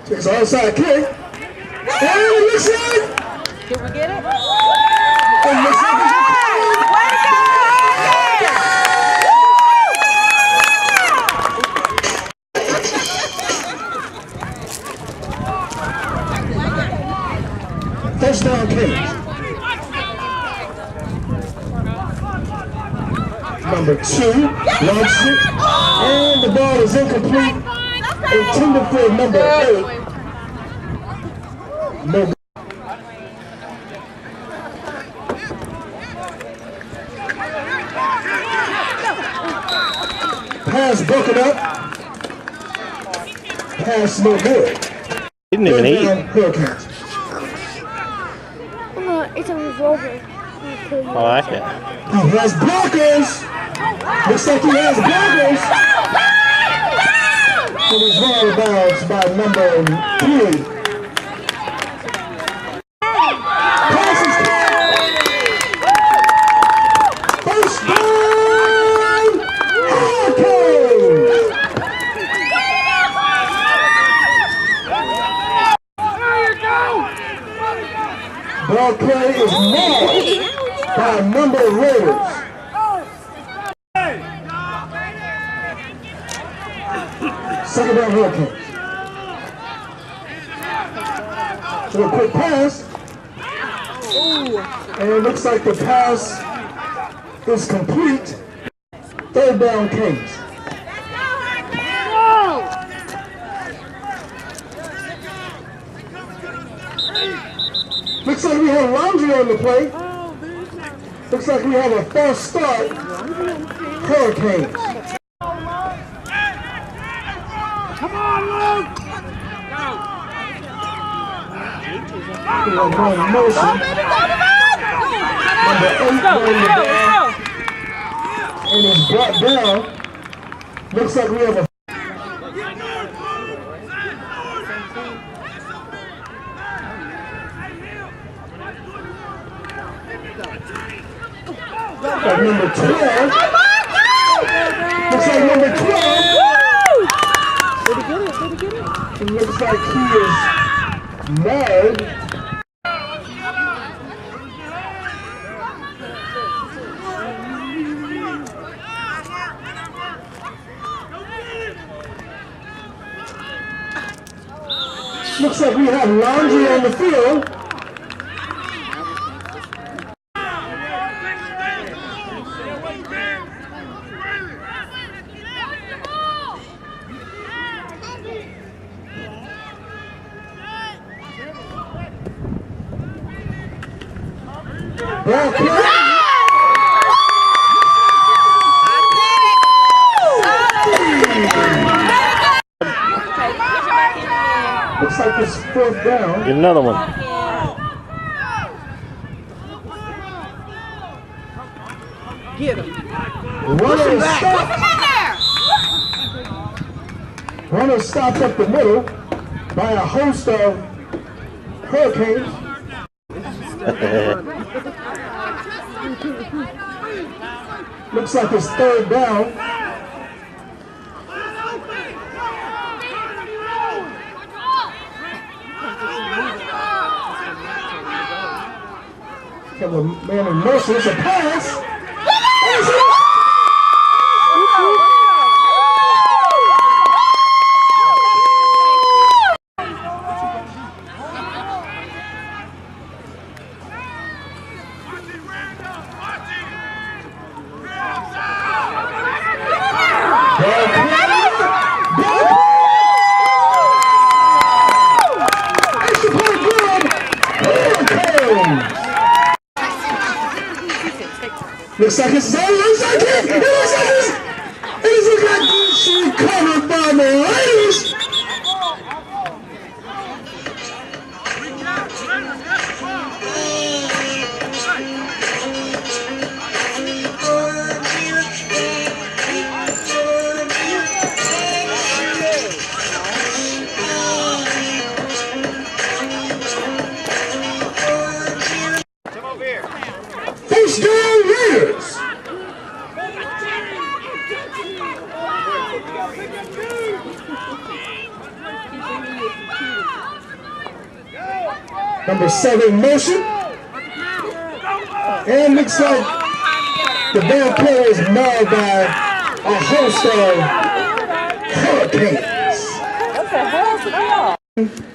It's onside kick. And it looks like. Did we get it? It looks like it's Way to go! first down Kings. Number 2 launches it, and the ball is incomplete. Intended for number 8. No. Pass broken up. Pass no good. Didn't even eat. Hurricanes. It's a revolver. I like it. He has blockers. Looks like he has blockers. And he's run out of bounds by number 3. Pass is caught. First down. Hurricanes. Ball play is marred by a number of Raiders. Second down Hurricanes. So a quick pass. And it looks like the pass is complete. Third down Kings. Looks like we have laundry on the play. Looks like we have a false start. Hurricanes. Come on, Luke! We are going in motion. Number 8 going to down. And is brought down. Looks like we have a number 12. Looks like number 12. Did he get it? Did he get it? It looks like he is mad. Looks like we have laundry on the field. Ball play. Looks like it's fourth down. Get another one. Get him. Runner stopped. Runner stopped up the middle by a host of Hurricanes. Looks like it's third down. Have a man in motion. It's a pass. Looks like it's zone. Looks like it. It looks like it's. It looks like she covered by the Raiders. First down Raiders. Number 7 motion. And looks like the ball carrier is marred by a host of hurricanes.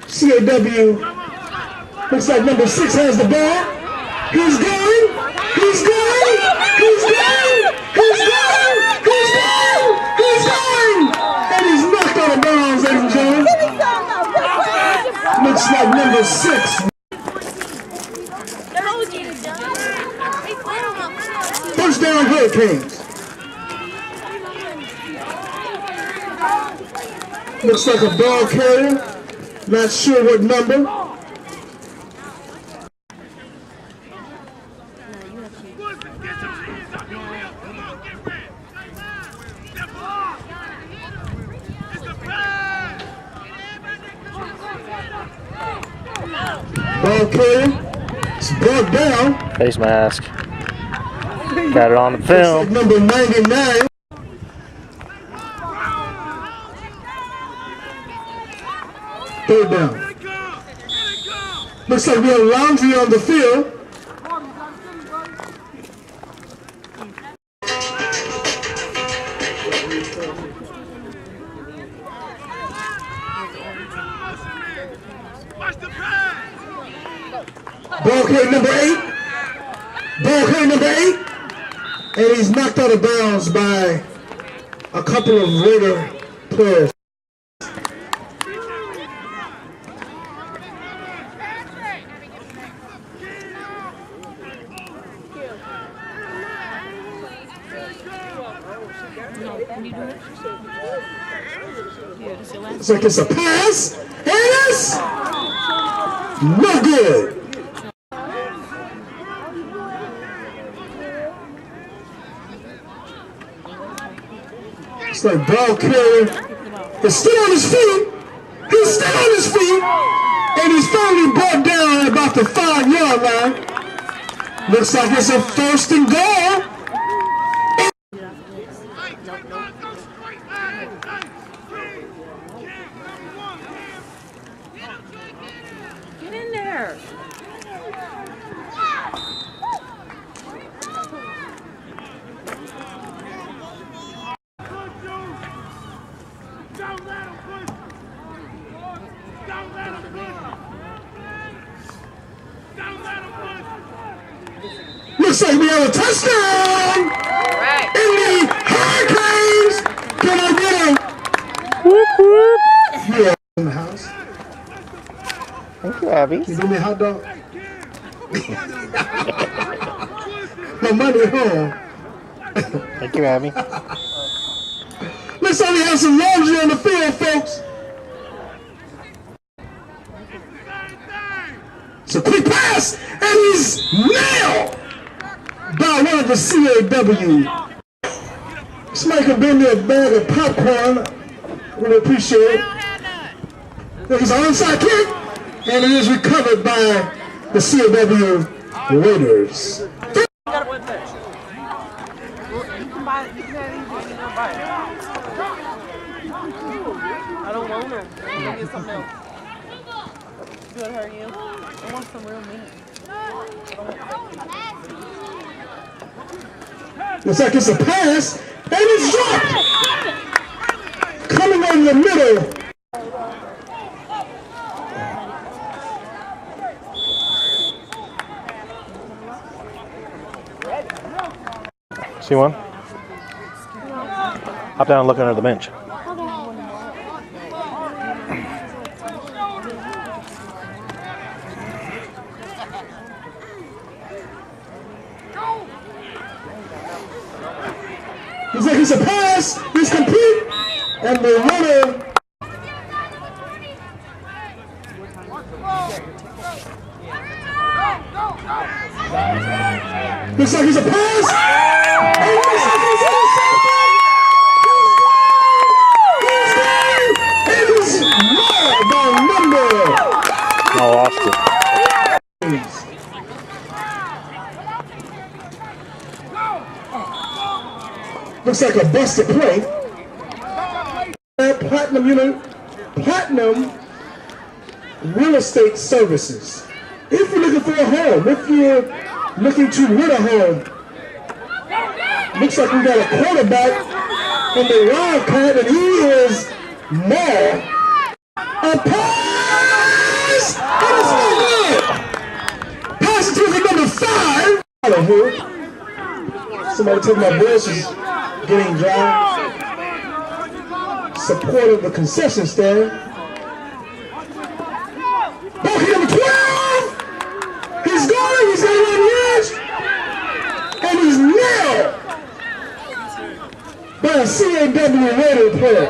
CAW. Looks like number 6 has the ball. He's going. He's going. He's going. He's going. He's going. He's going. And he's knocked out of bounds, ladies and gentlemen. Looks like number 6. First down, Hurricanes. Looks like a ball carrier. Not sure what number. Ball carrier. It's brought down. Face mask. Got it on the film. Number 99. Third down. Looks like we have laundry on the field. Ball carrier number 8. Ball carrier number 8. And he's knocked out of bounds by a couple of Raider players. Looks like it's a pass. And it's no good. It's like ball carrier is still on his feet. He's still on his feet. And he's finally brought down at about the 5-yard line. Looks like it's a first and goal. Get in there. Looks like we have a touchdown! Right. In the Hurricanes! Can I get him? Whoop, whoop. Yeah, in the house. Thank you, Abby. You give me a hot dog? My money home. Thank you, Abby. Looks like we have some laundry on the field, folks. It's a quick pass, and he's nailed by one of the CAW. Somebody can bring me a bag of popcorn. Really appreciate it. There's an onside kick, and it is recovered by the CAW Raiders. I don't want them. I'm gonna get something else. Do it hurt you? I want some real meat. Looks like it's a pass, and it's dropped! Coming in the middle. See one? Hop down and look under the bench. Looks like it's a pass, it's complete, and the runner. Looks like it's a pass, and looks like it's intercepted. He's nailed by number. I lost it. Looks like a busted play. Platinum Real Estate Services. If you're looking for a home, if you're looking to win a home, looks like we got a quarterback in the Wildcat, and he is more. A pass! And it's not good! Pass it to the number 5. Out of here. Somebody told my voice is getting dry. Support of the concession stand. Ballkey number 12! He's going, he's got it on the edge. And he's nailed by a CAW radio player.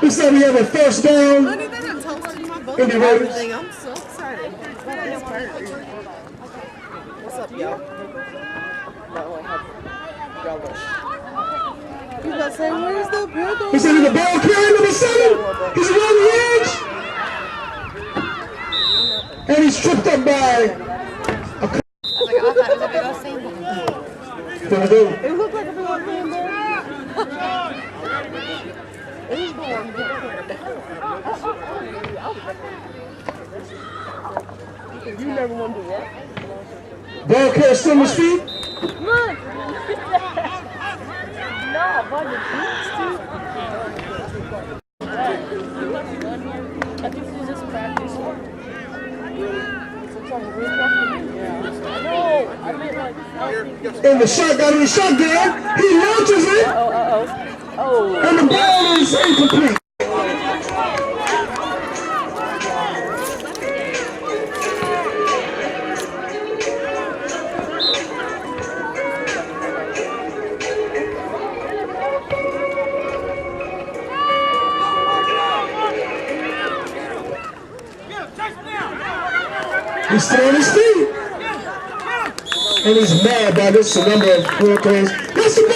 Looks like we have a first down. Honey, they done toasted my boat In the and Raiders. everything. I'm so excited. What's up, y'all? You about to say, where's the brother? He's in the ball carrier number 7. He's around the edge. And he's tripped up by a It looked like a big old hamburger. Who's going? You never want to do that. ball carrier still on his feet. Look! No, but the beats too. I think it's just practice. No, I meant like. And the shotgun in the shotgun. He launches it. Oh. And the ball is incomplete. He's still on his feet. And he's mad by this number of hurricanes. That's the